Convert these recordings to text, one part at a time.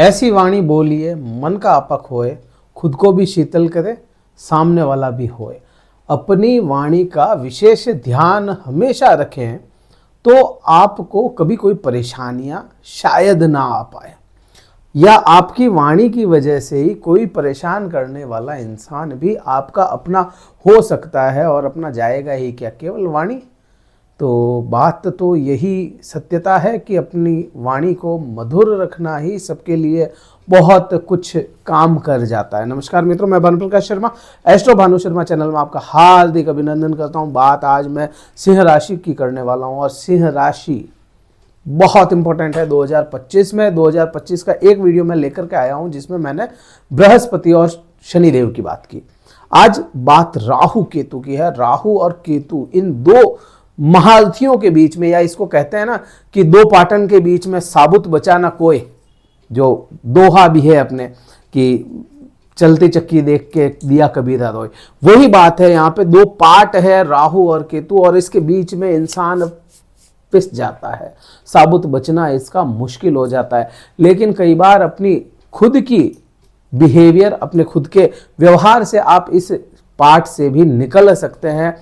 ऐसी वाणी बोलिए मन का आपक होए, खुद को भी शीतल करे, सामने वाला भी होए। अपनी वाणी का विशेष ध्यान हमेशा रखें तो आपको कभी कोई परेशानियां शायद ना आ पाए, या आपकी वाणी की वजह से ही कोई परेशान करने वाला इंसान भी आपका अपना हो सकता है, और अपना जाएगा ही क्या, केवल वाणी। तो बात तो यही सत्यता है कि अपनी वाणी को मधुर रखना ही सबके लिए बहुत कुछ काम कर जाता है। नमस्कार मित्रों, मैं भानुप्रकाश शर्मा, एस्ट्रो भानु शर्मा चैनल में आपका हार्दिक अभिनंदन करता हूं। बात आज मैं सिंह राशि की करने वाला हूं, और सिंह राशि बहुत इंपॉर्टेंट है 2025 में। 2025 का एक वीडियो मैं लेकर के आया हूं जिसमें मैंने बृहस्पति और शनिदेव की बात की। आज बात राहु केतु की है। राहु और केतु इन दो महारथियों के बीच में, या इसको कहते हैं ना कि दो पाटन के बीच में साबुत बचा ना कोई, जो दोहा भी है अपने कि चलती चक्की देख के दिया कबीरा रोए, वही बात है। यहाँ पे दो पार्ट है राहु और केतु, और इसके बीच में इंसान पिस जाता है, साबुत बचना इसका मुश्किल हो जाता है। लेकिन कई बार अपनी खुद की बिहेवियर, अपने खुद के व्यवहार से आप इस पार्ट से भी निकल सकते हैं।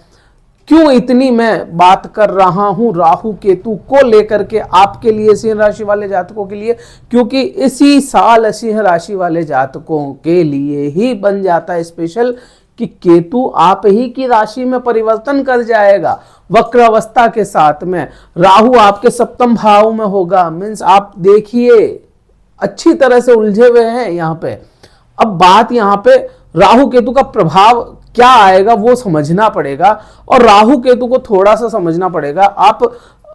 क्यों इतनी मैं बात कर रहा हूं राहु केतु को लेकर के आपके लिए, सिंह राशि वाले जातकों के लिए? क्योंकि इसी साल सिंह राशि वाले जातकों के लिए ही बन जाता है स्पेशल कि केतु आप ही की राशि में परिवर्तन कर जाएगा वक्र अवस्था के साथ में। राहु आपके सप्तम भाव में होगा, मीन्स आप देखिए अच्छी तरह से उलझे हुए हैं यहाँ पे। अब बात यहाँ पे राहु केतु का प्रभाव क्या आएगा वो समझना पड़ेगा, और राहु केतु को थोड़ा सा समझना पड़ेगा। आप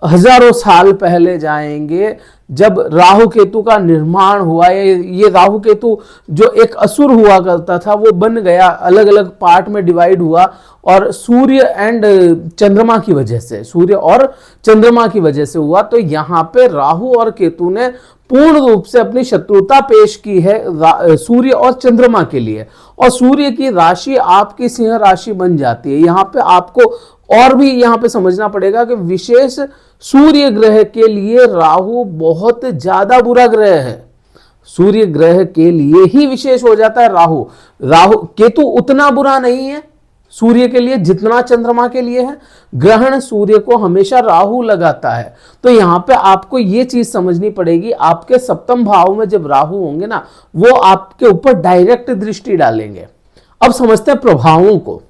हजारों साल पहले जाएंगे जब राहु केतु का निर्माण हुआ। ये राहु केतु जो एक असुर हुआ करता था वो बन गया, अलग अलग पार्ट में डिवाइड हुआ, और सूर्य एंड चंद्रमा की वजह से, सूर्य और चंद्रमा की वजह से हुआ। तो यहाँ पे राहु और केतु ने पूर्ण रूप से अपनी शत्रुता पेश की है सूर्य और चंद्रमा के लिए, और सूर्य की राशि आपकी सिंह राशि बन जाती है। यहाँ पे आपको और भी यहाँ पे समझना पड़ेगा कि विशेष सूर्य ग्रह के लिए राहु बहुत ज्यादा बुरा ग्रह है। सूर्य ग्रह के लिए ही विशेष हो जाता है राहु। केतु उतना बुरा नहीं है सूर्य के लिए जितना चंद्रमा के लिए है। ग्रहण सूर्य को हमेशा राहु लगाता है। तो यहां पे आपको ये चीज समझनी पड़ेगी, आपके सप्तम भाव में जब राहु होंगे ना, वो आपके ऊपर डायरेक्ट दृष्टि डालेंगे। अब समझते हैं प्रभावों को।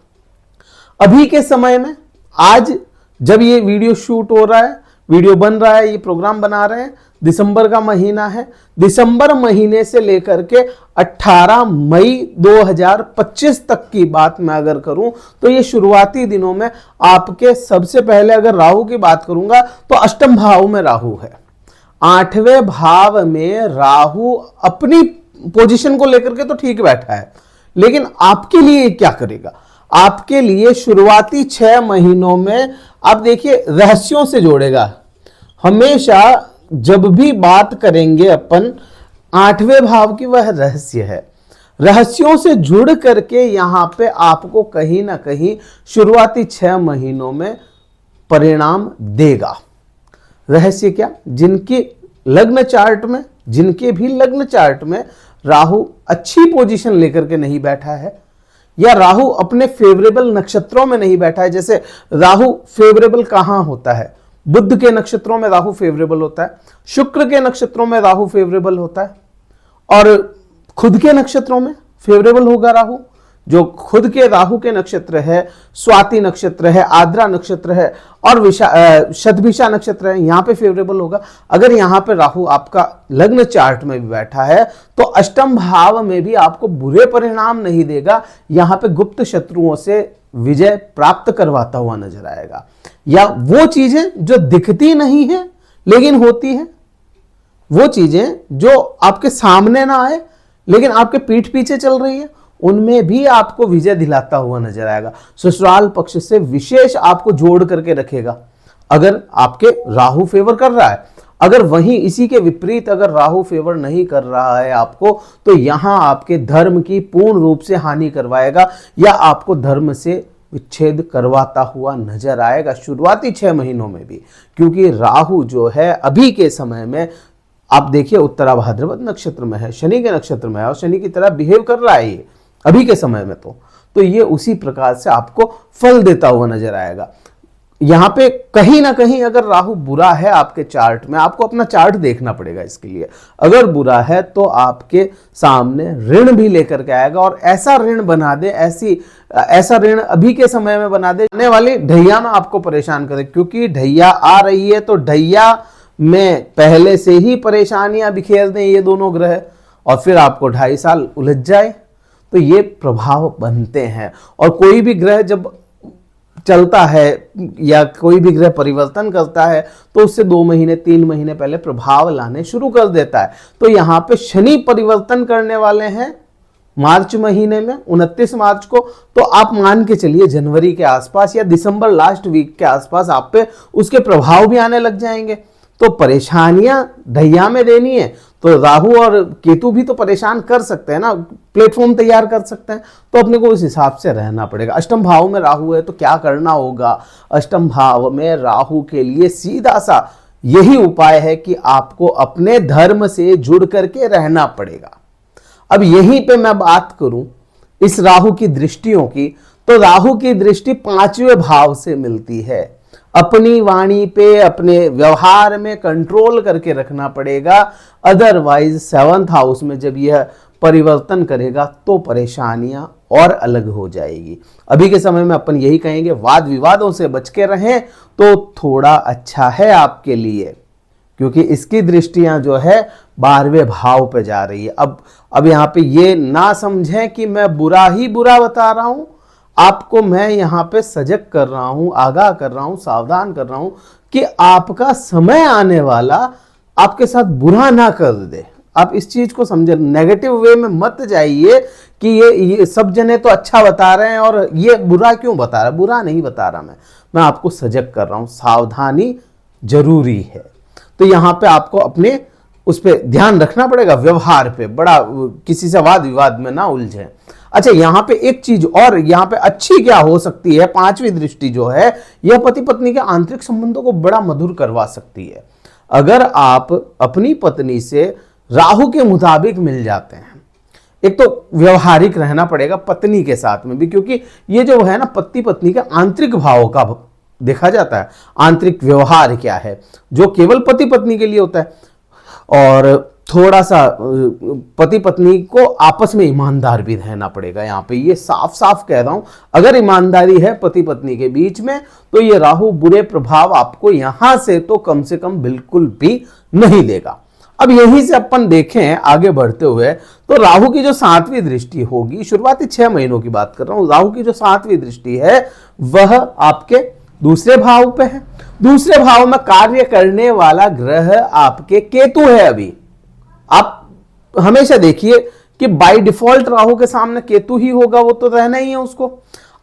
अभी के समय में, आज जब ये वीडियो शूट हो रहा है, वीडियो बन रहा है, ये प्रोग्राम बना रहे हैं, दिसंबर का महीना है। दिसंबर महीने से लेकर के 18 मई 2025 तक की बात मैं अगर करूं तो ये शुरुआती दिनों में आपके, सबसे पहले अगर राहु की बात करूंगा तो अष्टम भाव में राहु है। 8वें भाव में राहु अपनी पोजीशन को लेकर के तो ठीक बैठा है, लेकिन आपके लिए क्या करेगा? आपके लिए शुरुआती 6 महीनों में आप देखिए रहस्यों से जोड़ेगा। हमेशा जब भी बात करेंगे अपन, 8वें भाव की वह रहस्य है। रहस्यों से जुड़ करके यहां पे आपको कहीं ना कहीं शुरुआती 6 महीनों में परिणाम देगा। रहस्य क्या? जिनके लग्न चार्ट में, जिनके भी लग्न चार्ट में राहु अच्छी पोजीशन लेकर के नहीं बैठा है, या राहु अपने फेवरेबल नक्षत्रों में नहीं बैठा है। जैसे राहु फेवरेबल कहां होता है? बुध के नक्षत्रों में राहु फेवरेबल होता है, शुक्र के नक्षत्रों में राहु फेवरेबल होता है, और खुद के नक्षत्रों में फेवरेबल होगा राहु। जो खुद के राहु के नक्षत्र है, स्वाति नक्षत्र है, आद्रा नक्षत्र है, और शतभिषा नक्षत्र है, यहां पे फेवरेबल होगा। अगर यहां पे राहु आपका लग्न चार्ट में भी बैठा है तो अष्टम भाव में भी आपको बुरे परिणाम नहीं देगा। यहां पे गुप्त शत्रुओं से विजय प्राप्त करवाता हुआ नजर आएगा। या वो चीजें जो दिखती नहीं है लेकिन होती है, वो चीजें जो आपके सामने ना आए लेकिन आपके पीठ पीछे चल रही है, उनमें भी आपको विजय दिलाता हुआ नजर आएगा। ससुराल पक्ष से विशेष आपको जोड़ करके रखेगा अगर आपके राहु फेवर कर रहा है। अगर वहीं इसी के विपरीत अगर राहु फेवर नहीं कर रहा है आपको, तो यहां आपके धर्म की पूर्ण रूप से हानि करवाएगा, या आपको धर्म से विच्छेद करवाता हुआ नजर आएगा शुरुआती 6 महीनों में भी। क्योंकि राहु जो है अभी के समय में आप देखिए उत्तरा भाद्रपद नक्षत्र में है, शनि के नक्षत्र में है और शनि की तरह बिहेव कर रहा है ये अभी के समय में, तो ये उसी प्रकार से आपको फल देता हुआ नजर आएगा। यहाँ पे कहीं ना कहीं अगर राहु बुरा है आपके चार्ट में, आपको अपना चार्ट देखना पड़ेगा इसके लिए। अगर बुरा है तो आपके सामने ऋण भी लेकर के आएगा और ऐसा ऋण बना दे, ऐसा ऋण अभी के समय में बना दे, आने वाली ढैया में आपको परेशान करे, क्योंकि ढैया आ रही है तो ढैया में पहले से ही परेशानियां बिखेर दें ये दोनों ग्रह और फिर आपको 2.5 साल उलझ जाए, तो ये प्रभाव बनते हैं। और कोई भी ग्रह जब चलता है या कोई भी ग्रह परिवर्तन करता है तो उससे 2 महीने 3 महीने पहले प्रभाव लाने शुरू कर देता है। तो यहाँ पे शनि परिवर्तन करने वाले हैं मार्च महीने में 29 मार्च को, तो आप मान के चलिए जनवरी के आसपास या दिसंबर लास्ट वीक के आसपास आप पे उसके प्रभाव भी आने लग जाएंगे। तो परेशानियां ढैया में देनी है तो राहु और केतु भी तो परेशान कर सकते हैं ना, प्लेटफॉर्म तैयार कर सकते हैं, तो अपने को उस हिसाब से रहना पड़ेगा। अष्टम भाव में राहु है तो क्या करना होगा? अष्टम भाव में राहु के लिए सीधा सा यही उपाय है कि आपको अपने धर्म से जुड़ करके रहना पड़ेगा। अब यहीं पे मैं बात करूं इस राहु की दृष्टियों की, तो राहु की दृष्टि 5वें भाव से मिलती है। अपनी वाणी पे, अपने व्यवहार में कंट्रोल करके रखना पड़ेगा, अदरवाइज 7th हाउस में जब यह परिवर्तन करेगा तो परेशानियां और अलग हो जाएगी। अभी के समय में अपन यही कहेंगे वाद विवादों से बच के रहें तो थोड़ा अच्छा है आपके लिए, क्योंकि इसकी दृष्टियां जो है 12वें भाव पे जा रही है। अब यहाँ पे ये ना समझें कि मैं बुरा ही बुरा बता रहा हूं आपको, मैं यहाँ पे सजग कर रहा हूं, आगाह कर रहा हूं, सावधान कर रहा हूं कि आपका समय आने वाला आपके साथ बुरा ना कर दे। आप इस चीज को समझे, नेगेटिव वे में मत जाइए कि ये सब जने तो अच्छा बता रहे हैं और ये बुरा क्यों बता रहा है। बुरा नहीं बता रहा मैं आपको सजग कर रहा हूं, सावधानी जरूरी है। तो यहाँ पे आपको अपने उस पर ध्यान रखना पड़ेगा, व्यवहार पे बड़ा किसी से वाद विवाद में ना उलझे। अच्छा, यहाँ पे एक चीज और यहाँ पे अच्छी क्या हो सकती है, 5वीं दृष्टि जो है यह पति पत्नी के आंतरिक संबंधों को बड़ा मधुर करवा सकती है। अगर आप अपनी पत्नी से राहु के मुताबिक मिल जाते हैं, एक तो व्यवहारिक रहना पड़ेगा पत्नी के साथ में भी, क्योंकि ये जो है ना पति पत्नी के आंतरिक भावों का देखा जाता है। आंतरिक व्यवहार क्या है जो केवल पति पत्नी के लिए होता है, और थोड़ा सा पति पत्नी को आपस में ईमानदार भी रहना पड़ेगा। यहाँ पे ये साफ साफ कह रहा हूं, अगर ईमानदारी है पति पत्नी के बीच में तो ये राहु बुरे प्रभाव आपको यहां से तो कम से कम बिल्कुल भी नहीं देगा। अब यहीं से अपन देखें आगे बढ़ते हुए, तो राहु की जो 7वीं दृष्टि होगी, शुरुआती 6 महीनों की बात कर रहा हूं, राहु की जो 7वीं दृष्टि है वह आपके दूसरे भाव पे है। दूसरे भाव में कार्य करने वाला ग्रह आपके केतु है। अभी आप हमेशा देखिए कि बाय डिफॉल्ट राहु के सामने केतु ही होगा, वो तो रहना ही है उसको।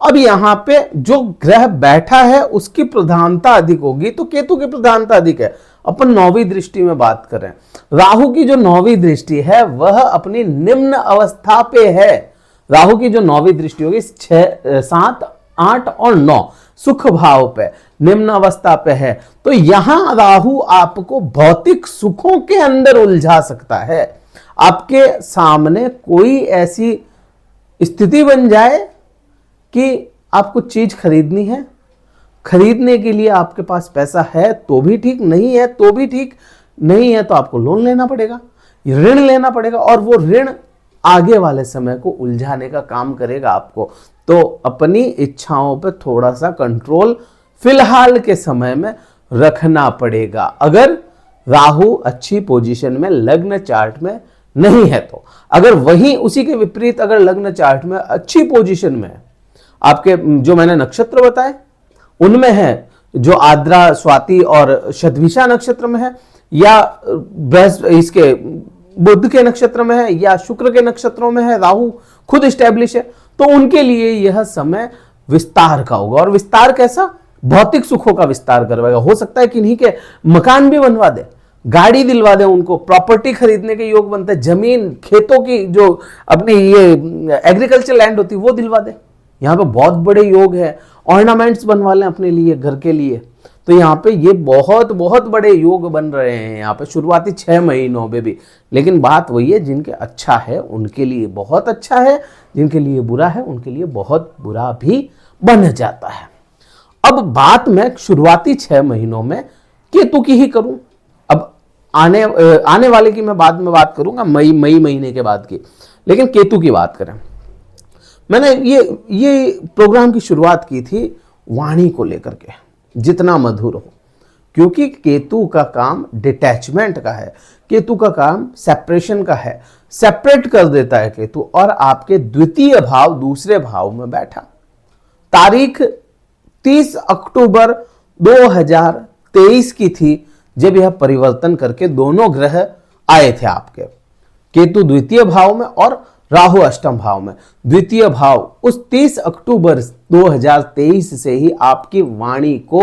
अब यहां पे जो ग्रह बैठा है उसकी प्रधानता अधिक होगी, तो केतु की प्रधानता अधिक है। अपन 9वीं दृष्टि में बात करें, राहु की जो 9वीं दृष्टि है वह अपनी निम्न अवस्था पे है। राहु की जो 9वीं दृष्टि होगी 6, 7, 8 और 9 सुख भाव पे, निम्न अवस्था पे है, तो यहां राहु आपको भौतिक सुखों के अंदर उलझा सकता है। आपके सामने कोई ऐसी स्थिति बन जाए कि आपको चीज खरीदनी है, खरीदने के लिए आपके पास पैसा है तो भी ठीक, नहीं है तो भी ठीक, नहीं है तो आपको लोन लेना पड़ेगा, ऋण लेना पड़ेगा, और वो ऋण आगे वाले समय को उलझाने का काम करेगा आपको। तो अपनी इच्छाओं पे थोड़ा सा कंट्रोल फिलहाल के समय में रखना पड़ेगा, अगर राहु अच्छी पोजीशन में लग्न चार्ट में नहीं है तो। अगर वहीं उसी के विपरीत अगर लग्न चार्ट में अच्छी पोजीशन में आपके जो मैंने नक्षत्र बताए उनमें है, जो आद्रा स्वाति और शतभिषा नक्षत्र में है, या इसके बुध के नक्षत्र में है, या शुक्र के नक्षत्रों में है, राहु खुद स्टैब्लिश है, तो उनके लिए यह समय विस्तार का होगा। और विस्तार कैसा? भौतिक सुखों का विस्तार करवाएगा। हो सकता है किन्हीं के मकान भी बनवा दे, गाड़ी दिलवा दे, उनको प्रॉपर्टी खरीदने के योग बनते हैं, जमीन खेतों की जो अपनी ये एग्रीकल्चर लैंड होती है वो दिलवा दे। यहाँ पे बहुत बड़े योग है, ऑर्नामेंट्स बनवा लें अपने लिए, घर के लिए, तो यहाँ पे ये बहुत बहुत बड़े योग बन रहे हैं यहाँ पे शुरुआती 6 महीनों में भी। लेकिन बात वही है, जिनके अच्छा है उनके लिए बहुत अच्छा है, जिनके लिए बुरा है उनके लिए बहुत बुरा भी बन जाता है। अब बात मैं शुरुआती 6 महीनों में केतु की ही करूं। अब आने वाले की मैं बाद में बात करूंगा, मई महीने के बाद की। लेकिन केतु की बात करें, मैंने ये प्रोग्राम की शुरुआत की थी वाणी को लेकर के, जितना मधुर हो, क्योंकि केतु का काम डिटैचमेंट का है, केतु का काम सेपरेशन का है, सेपरेट कर देता है केतु। और आपके द्वितीय भाव दूसरे भाव में बैठा, तारीख 30 अक्टूबर 2023 की थी जब यह परिवर्तन करके दोनों ग्रह आए थे आपके, केतु द्वितीय भाव में और राहु अष्टम भाव में। द्वितीय भाव उस 30 अक्टूबर 2023 से ही आपकी वाणी को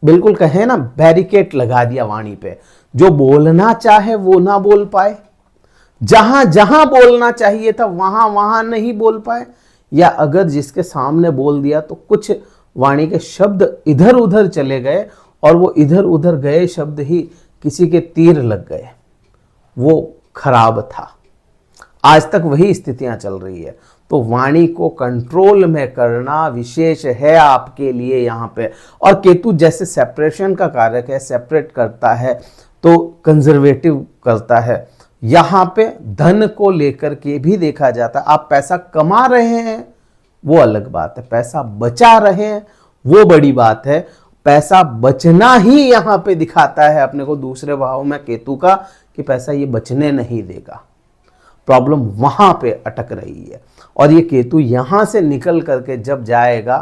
बिल्कुल कहे ना बैरिकेड लगा दिया वाणी पे, जो बोलना चाहे वो ना बोल पाए, जहां जहां बोलना चाहिए था वहां वहां नहीं बोल पाए, या अगर जिसके सामने बोल दिया तो कुछ वाणी के शब्द इधर उधर चले गए और वो इधर उधर गए शब्द ही किसी के तीर लग गए, वो खराब था। आज तक वही स्थितियां चल रही है। तो वाणी को कंट्रोल में करना विशेष है आपके लिए यहाँ पे। और केतु जैसे सेपरेशन का कारक है, सेपरेट करता है तो कंजर्वेटिव करता है। यहाँ पे धन को लेकर के भी देखा जाता है, आप पैसा कमा रहे हैं वो अलग बात है, पैसा बचा रहे हैं वो बड़ी बात है। पैसा बचना ही यहाँ पे दिखाता है अपने को दूसरे भाव में केतु का, कि पैसा ये बचने नहीं देगा। प्रॉब्लम वहां पे अटक रही है। और ये केतु यहां से निकल करके जब जाएगा,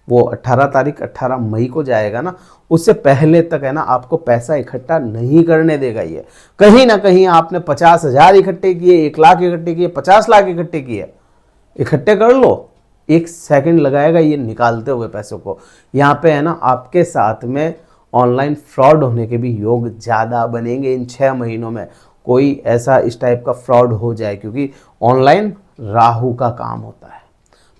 वो 18 मई को जाएगा ना, उससे पहले तक है ना आपको पैसा इकट्ठा नहीं करने देगा। ये कहीं ना कहीं आपने 50,000 इकट्ठे किए, 1 लाख इकट्ठे किए, 50 लाख इकट्ठे किए, इकट्ठे कर लो, 1 सेकंड लगाएगा ये निकालते हुए पैसों को। यहाँ पे है ना आपके साथ में ऑनलाइन फ्रॉड होने के भी योग ज़्यादा बनेंगे इन 6 महीनों में। कोई ऐसा इस टाइप का फ्रॉड हो जाए, क्योंकि ऑनलाइन राहु का काम होता है,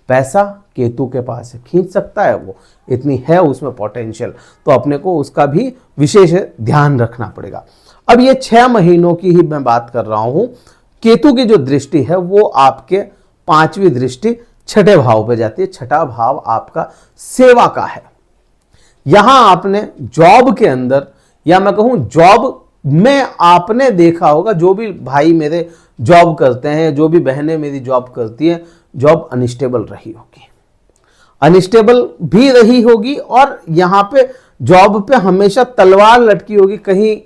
पैसा केतु के पास है, खींच सकता है वो, इतनी है उसमें पोटेंशियल। तो अपने को उसका भी विशेष ध्यान रखना पड़ेगा। अब ये 6 महीनों की ही मैं बात कर रहा हूं। केतु की जो दृष्टि है वो आपके 5वीं दृष्टि 6ठे भाव पे जाती है। 6ठा भाव आपका सेवा का है। यहां आपने जॉब के अंदर, या मैं कहूं जॉब में आपने देखा होगा, जो भी भाई मेरे जॉब करते हैं, जो भी बहनें मेरी जॉब करती हैं, जॉब अनस्टेबल रही होगी, अनस्टेबल भी रही होगी। और यहां पे जॉब पे हमेशा तलवार लटकी होगी, कहीं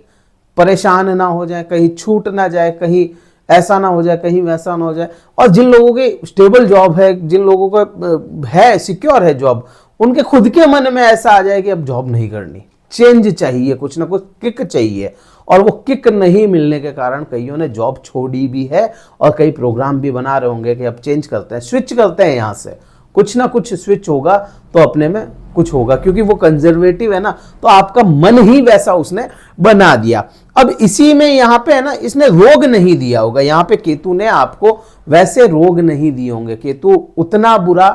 परेशान ना हो जाए, कहीं छूट ना जाए, कहीं ऐसा ना हो जाए, कहीं वैसा ना हो जाए। और जिन लोगों की स्टेबल जॉब है, जिन लोगों का है सिक्योर है जॉब, उनके खुद के मन में ऐसा आ जाए कि अब जॉब नहीं करनी, चेंज चाहिए, कुछ ना कुछ किक चाहिए। और वो किक नहीं मिलने के कारण कईयों ने जॉब छोड़ी भी है, और कई प्रोग्राम भी बना रहे होंगे कि अब चेंज करते हैं, स्विच करते हैं, यहाँ से कुछ ना कुछ स्विच होगा तो अपने में कुछ होगा, क्योंकि वो कंजर्वेटिव है ना, तो आपका मन ही वैसा उसने बना दिया। अब इसी में यहाँ पे है ना, इसने रोग नहीं दिया होगा, यहाँ पे केतु ने आपको वैसे रोग नहीं दिए होंगे, केतु उतना बुरा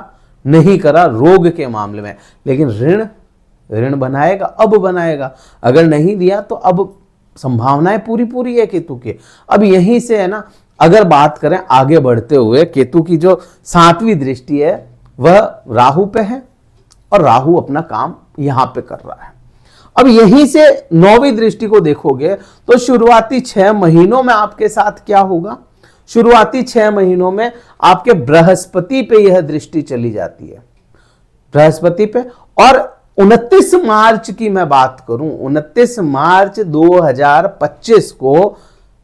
नहीं करा रोग के मामले में। लेकिन ऋण बनाएगा, अब बनाएगा, अगर नहीं दिया तो अब संभावनाएं पूरी है केतु के। अब यहीं से है ना, अगर बात करें आगे बढ़ते हुए, केतु की जो 7वीं दृष्टि है वह राहु पे है, और राहु अपना काम यहां पे कर रहा है। अब यहीं से 9वीं दृष्टि को देखोगे तो शुरुआती 6 महीनों में आपके साथ क्या होगा। शुरुआती 6 महीनों में आपके बृहस्पति पे यह दृष्टि चली जाती है, बृहस्पति पे। और 29 मार्च की मैं बात करूं, 29 मार्च 2025 को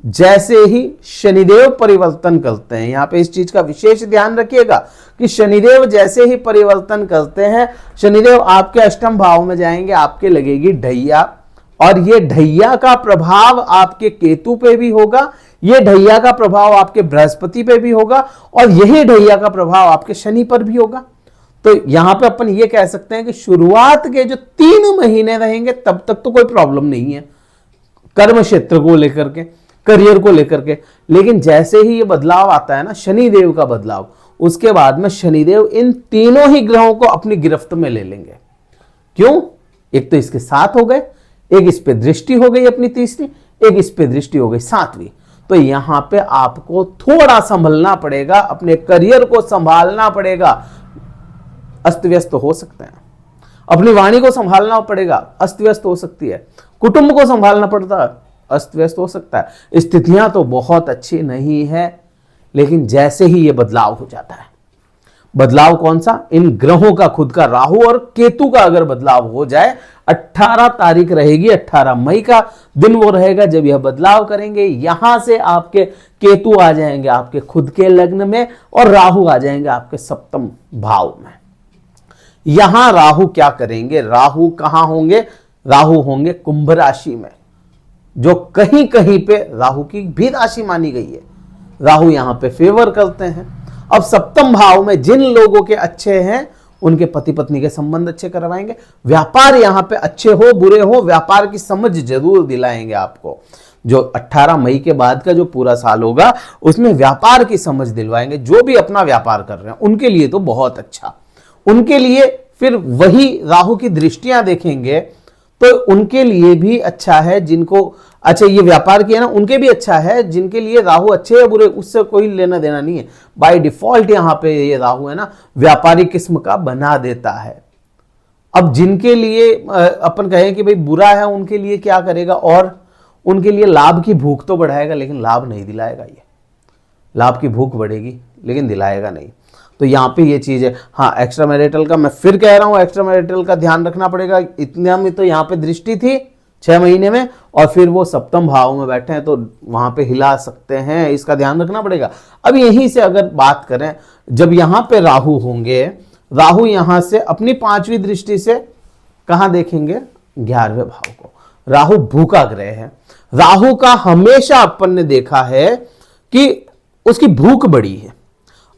जैसे ही शनिदेव परिवर्तन करते हैं, यहां पे इस चीज का विशेष ध्यान रखिएगा कि शनिदेव जैसे ही परिवर्तन करते हैं, शनिदेव आपके अष्टम भाव में जाएंगे, आपके लगेगी ढैया। और ये ढैया का प्रभाव आपके केतु पे भी होगा, ये ढैया का प्रभाव आपके बृहस्पति पे भी होगा, और यही ढैया का प्रभाव आपके शनि पर भी होगा। तो यहां पे अपन ये कह सकते हैं कि शुरुआत के जो 3 महीने रहेंगे तब तक तो कोई प्रॉब्लम नहीं है, कर्म क्षेत्र को लेकर के, करियर को लेकर के। लेकिन जैसे ही ये बदलाव आता है ना, शनिदेव का बदलाव, उसके बाद में शनिदेव इन तीनों ही ग्रहों को अपनी गिरफ्त में ले लेंगे। क्यों? एक तो इसके 7 हो गए, एक इस पे दृष्टि हो गई अपनी तीसरी, एक इस पे दृष्टि हो गई 7वीं। तो यहां पे आपको थोड़ा संभलना पड़ेगा, अपने करियर को संभालना पड़ेगा। अस्त व्यस्त हो सकते हैं, अपनी वाणी को संभालना पड़ेगा, अस्त व्यस्त हो सकती है, कुटुंब को संभालना पड़ता है, अस्त व्यस्त हो सकता है। स्थितियां तो बहुत अच्छी नहीं है, लेकिन जैसे ही ये बदलाव हो जाता है, बदलाव कौन सा, इन ग्रहों का, खुद का राहु और केतु का अगर बदलाव हो जाए, 18 तारीख रहेगी, 18 मई का दिन वो रहेगा जब यह बदलाव करेंगे। यहां से आपके केतु आ जाएंगे आपके खुद के लग्न में और राहु आ जाएंगे आपके सप्तम भाव में। यहां राहु क्या करेंगे, राहु कहां होंगे, राहु होंगे कुंभ राशि में, जो कहीं कहीं पे राहु की भी राशि मानी गई है। राहु यहां पे फेवर करते हैं। अब सप्तम भाव में जिन लोगों के अच्छे हैं उनके पति पत्नी के संबंध अच्छे करवाएंगे, व्यापार यहां पे अच्छे हो बुरे हो, व्यापार की समझ जरूर दिलाएंगे आपको। जो 18 मई के बाद का जो पूरा साल होगा उसमें व्यापार की समझ दिलवाएंगे। जो भी अपना व्यापार कर रहे हैं उनके लिए तो बहुत अच्छा, उनके लिए फिर वही राहु की दृष्टियां देखेंगे तो उनके लिए भी अच्छा है। जिनको अच्छा ये व्यापार किया ना, उनके भी अच्छा है। जिनके लिए राहु अच्छे या बुरे उससे कोई लेना देना नहीं है, बाय डिफॉल्ट यहां पे ये राहु है ना व्यापारी किस्म का बना देता है। अब जिनके लिए अपन कहें कि भाई बुरा है, उनके लिए क्या करेगा, और उनके लिए लाभ की भूख तो बढ़ाएगा लेकिन लाभ नहीं दिलाएगा। ये लाभ की भूख बढ़ेगी लेकिन दिलाएगा नहीं। तो यहाँ पे ये चीज है। हाँ, एक्स्ट्रा मैरिटल का मैं फिर कह रहा हूँ, एक्स्ट्रा मैरिटल का ध्यान रखना पड़ेगा। इतना में तो यहाँ पे दृष्टि थी 6 महीने में, और फिर वो सप्तम भाव में बैठे हैं तो वहां पे हिला सकते हैं, इसका ध्यान रखना पड़ेगा। अब यहीं से अगर बात करें, जब यहाँ पे राहु होंगे, राहु यहां से अपनी 5वीं दृष्टि से कहां देखेंगे, 11वें भाव को। राहु भूखा ग्रह है। राहु का हमेशा अपन ने देखा है कि उसकी भूख बड़ी है।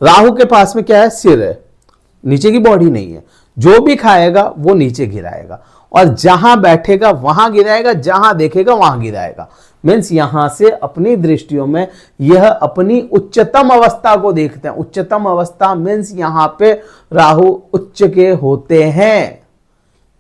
राहु के पास में क्या है, सिर है, नीचे की बॉडी नहीं है। जो भी खाएगा वो नीचे गिराएगा, और जहां बैठेगा वहां गिराएगा, जहां देखेगा वहां गिराएगा। मीन्स यहां से अपनी दृष्टियों में यह अपनी उच्चतम अवस्था को देखते हैं। उच्चतम अवस्था मीन्स यहां पे राहु उच्च के होते हैं।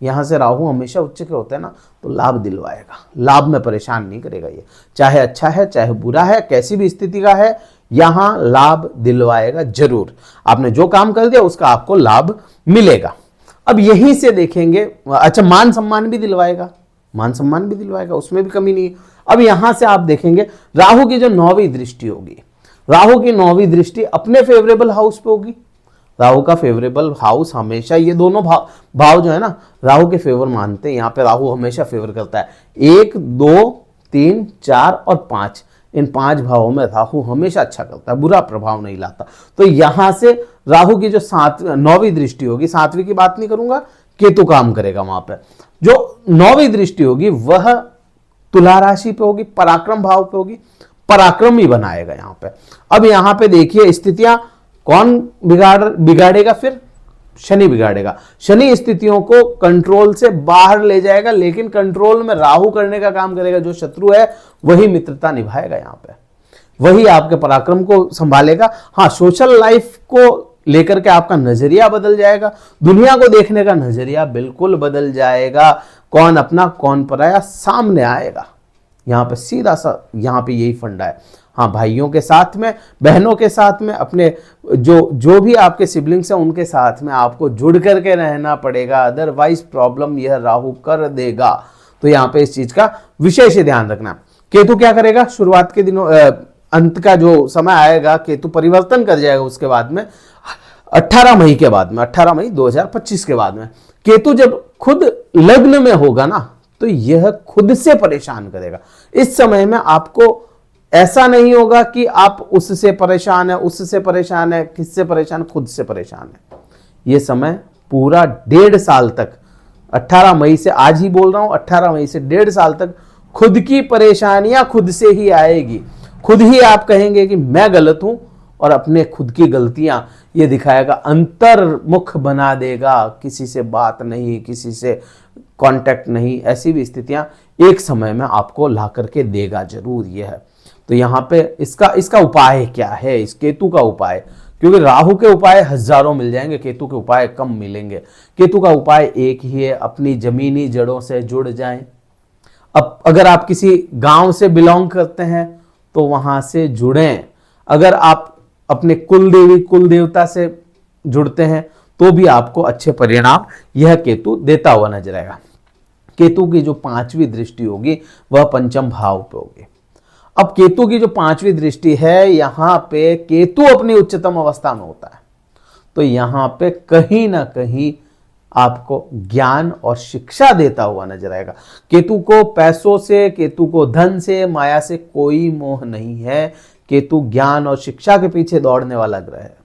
यहां से राहु हमेशा उच्च के होते हैं ना, तो लाभ दिलवाएगा, लाभ में परेशान नहीं करेगा। ये चाहे अच्छा है चाहे बुरा है, कैसी भी स्थिति का है, यहां लाभ दिलवाएगा जरूर। आपने जो काम कर दिया उसका आपको लाभ मिलेगा। अब यहीं से देखेंगे, अच्छा मान सम्मान भी दिलवाएगा, मान सम्मान भी दिलवाएगा, उसमें भी कमी नहीं है। अब यहां से आप देखेंगे राहु की जो 9वीं दृष्टि होगी, राहु की 9वीं दृष्टि अपने फेवरेबल हाउस पे होगी। राहु का फेवरेबल हाउस हमेशा, ये दोनों भाव जो है ना राहु के फेवर मानते हैं। यहाँ पे राहु हमेशा फेवर करता है। 1, 2, 3, 4 और 5, इन 5 भावों में राहु हमेशा अच्छा करता है, बुरा प्रभाव नहीं लाता। तो यहां से राहु की जो 9वीं दृष्टि होगी, 7वीं की बात नहीं करूंगा, केतु काम करेगा वहां पे। जो 9वीं दृष्टि होगी वह तुला राशि पे होगी, पराक्रम भाव पे होगी, पराक्रमी बनाएगा यहां पे। अब यहां पे देखिए स्थितियां कौन बिगाड़ेगा, फिर शनि बिगाड़ेगा। शनि स्थितियों को कंट्रोल से बाहर ले जाएगा, लेकिन कंट्रोल में राहु करने का काम करेगा। जो शत्रु है वही मित्रता निभाएगा, यहां पे वही आपके पराक्रम को संभालेगा। हाँ, सोशल लाइफ को लेकर के आपका नजरिया बदल जाएगा, दुनिया को देखने का नजरिया बिल्कुल बदल जाएगा। कौन अपना कौन पराया सामने आएगा, यहां पे सीधा सा यहां पे यही फंडा है। हाँ, भाइयों के साथ में, बहनों के साथ में, अपने जो भी आपके सिबलिंग्स हैं उनके साथ में आपको जुड़ करके रहना पड़ेगा, अदरवाइज प्रॉब्लम यह राहु कर देगा। तो यहाँ पे इस चीज का विशेष ध्यान रखना। केतु क्या करेगा, शुरुआत के दिनों अंत का जो समय आएगा केतु परिवर्तन कर जाएगा। उसके बाद में 18 मई के बाद में, 18 मई 2025 के बाद में केतु जब खुद लग्न में होगा ना, तो यह खुद से परेशान करेगा। इस समय में आपको ऐसा नहीं होगा कि आप उससे परेशान है, उससे परेशान है, किससे परेशान, खुद से परेशान है। यह समय पूरा 1.5 साल तक, 18 मई से, आज ही बोल रहा हूं, 18 मई से 1.5 साल तक खुद की परेशानियां खुद से ही आएगी। खुद ही आप कहेंगे कि मैं गलत हूं, और अपने खुद की गलतियां ये दिखाएगा, अंतर्मुख बना देगा। किसी से बात नहीं, किसी से कांटेक्ट नहीं, ऐसी भी स्थितियां एक समय में आपको ला करके देगा जरूर। यह है तो यहाँ पे इसका उपाय क्या है, इस केतु का उपाय, क्योंकि राहु के उपाय हजारों मिल जाएंगे, केतु के उपाय कम मिलेंगे। केतु का उपाय एक ही है, अपनी जमीनी जड़ों से जुड़ जाएं। अब अगर आप किसी गांव से बिलोंग करते हैं तो वहां से जुड़ें। अगर आप अपने कुल देवी कुल देवता से जुड़ते हैं तो भी आपको अच्छे परिणाम यह केतु देता हुआ नजर आएगा। केतु की जो 5वीं दृष्टि होगी वह पंचम भाव पे होगी। अब केतु की जो 5वीं दृष्टि है, यहां पे केतु अपनी उच्चतम अवस्था में होता है, तो यहां पे कहीं ना कहीं आपको ज्ञान और शिक्षा देता हुआ नजर आएगा। केतु को पैसों से, केतु को धन से, माया से कोई मोह नहीं है। केतु ज्ञान और शिक्षा के पीछे दौड़ने वाला ग्रह है।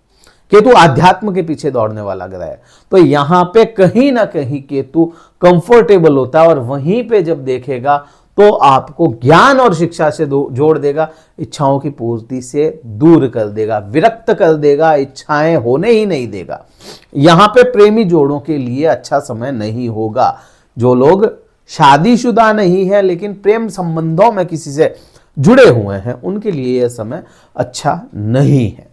केतु आध्यात्म के पीछे दौड़ने वाला ग्रह है। तो यहां पे कहीं ना कहीं केतु कंफर्टेबल होता है और वहीं पे जब देखेगा तो आपको ज्ञान और शिक्षा से जोड़ देगा, इच्छाओं की पूर्ति से दूर कर देगा, विरक्त कर देगा, इच्छाएं होने ही नहीं देगा। यहां पे प्रेमी जोड़ों के लिए अच्छा समय नहीं होगा। जो लोग शादीशुदा नहीं है लेकिन प्रेम संबंधों में किसी से जुड़े हुए हैं, उनके लिए यह समय अच्छा नहीं है।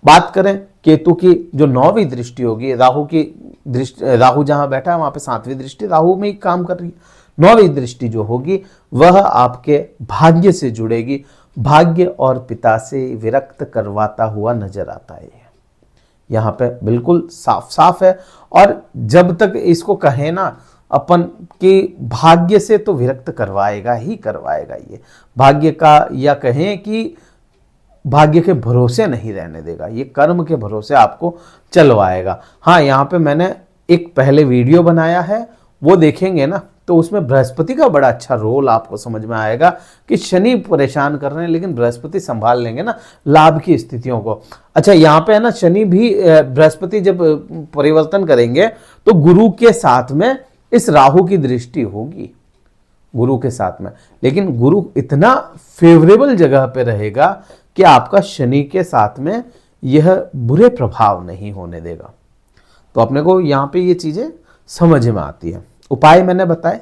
बात करें केतु की जो 9वीं दृष्टि होगी, राहु की दृष्टि, राहु जहां बैठा है वहां पे 7वीं दृष्टि राहु में ही काम कर रही है। 9वीं दृष्टि जो होगी वह आपके भाग्य से जुड़ेगी। भाग्य और पिता से विरक्त करवाता हुआ नजर आता है। यहाँ पे बिल्कुल साफ साफ है। और जब तक इसको कहे ना अपन कि भाग्य से तो विरक्त करवाएगा ही करवाएगा, ये भाग्य का, या कहें कि भाग्य के भरोसे नहीं रहने देगा, ये कर्म के भरोसे आपको चलवाएगा। हाँ, यहाँ पे मैंने एक पहले वीडियो बनाया है, वो देखेंगे ना तो उसमें बृहस्पति का बड़ा अच्छा रोल आपको समझ में आएगा कि शनि परेशान कर रहे हैं लेकिन बृहस्पति संभाल लेंगे ना लाभ की स्थितियों को। अच्छा, यहाँ पे है ना, शनि भी, बृहस्पति जब परिवर्तन करेंगे तो गुरु के साथ में इस राहु की दृष्टि होगी, गुरु के साथ में। लेकिन गुरु इतना फेवरेबल जगह पे रहेगा कि आपका शनि के साथ में यह बुरे प्रभाव नहीं होने देगा। तो अपने को यहाँ पे ये चीजें समझ में आती है। उपाय मैंने बताए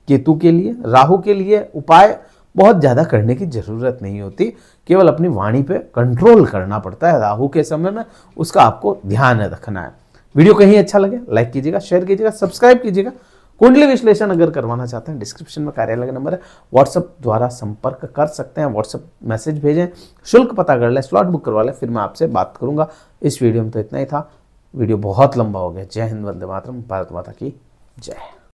केतु के लिए। राहु के लिए उपाय बहुत ज्यादा करने की जरूरत नहीं होती, केवल अपनी वाणी पे कंट्रोल करना पड़ता है राहु के समय में, उसका आपको ध्यान रखना है। वीडियो कहीं अच्छा लगे लाइक कीजिएगा, शेयर कीजिएगा, सब्सक्राइब कीजिएगा। कुंडली विश्लेषण अगर करवाना चाहते हैं, डिस्क्रिप्शन में कार्यालय का नंबर है, व्हाट्सएप द्वारा संपर्क कर सकते हैं। व्हाट्सएप मैसेज भेजें, शुल्क पता कर लें, स्लॉट बुक करवा लें, फिर मैं आपसे बात करूंगा। इस वीडियो में तो इतना ही था। वीडियो बहुत लंबा हो गया। जय हिंद, वंदे मातरम, भारत माता की जय।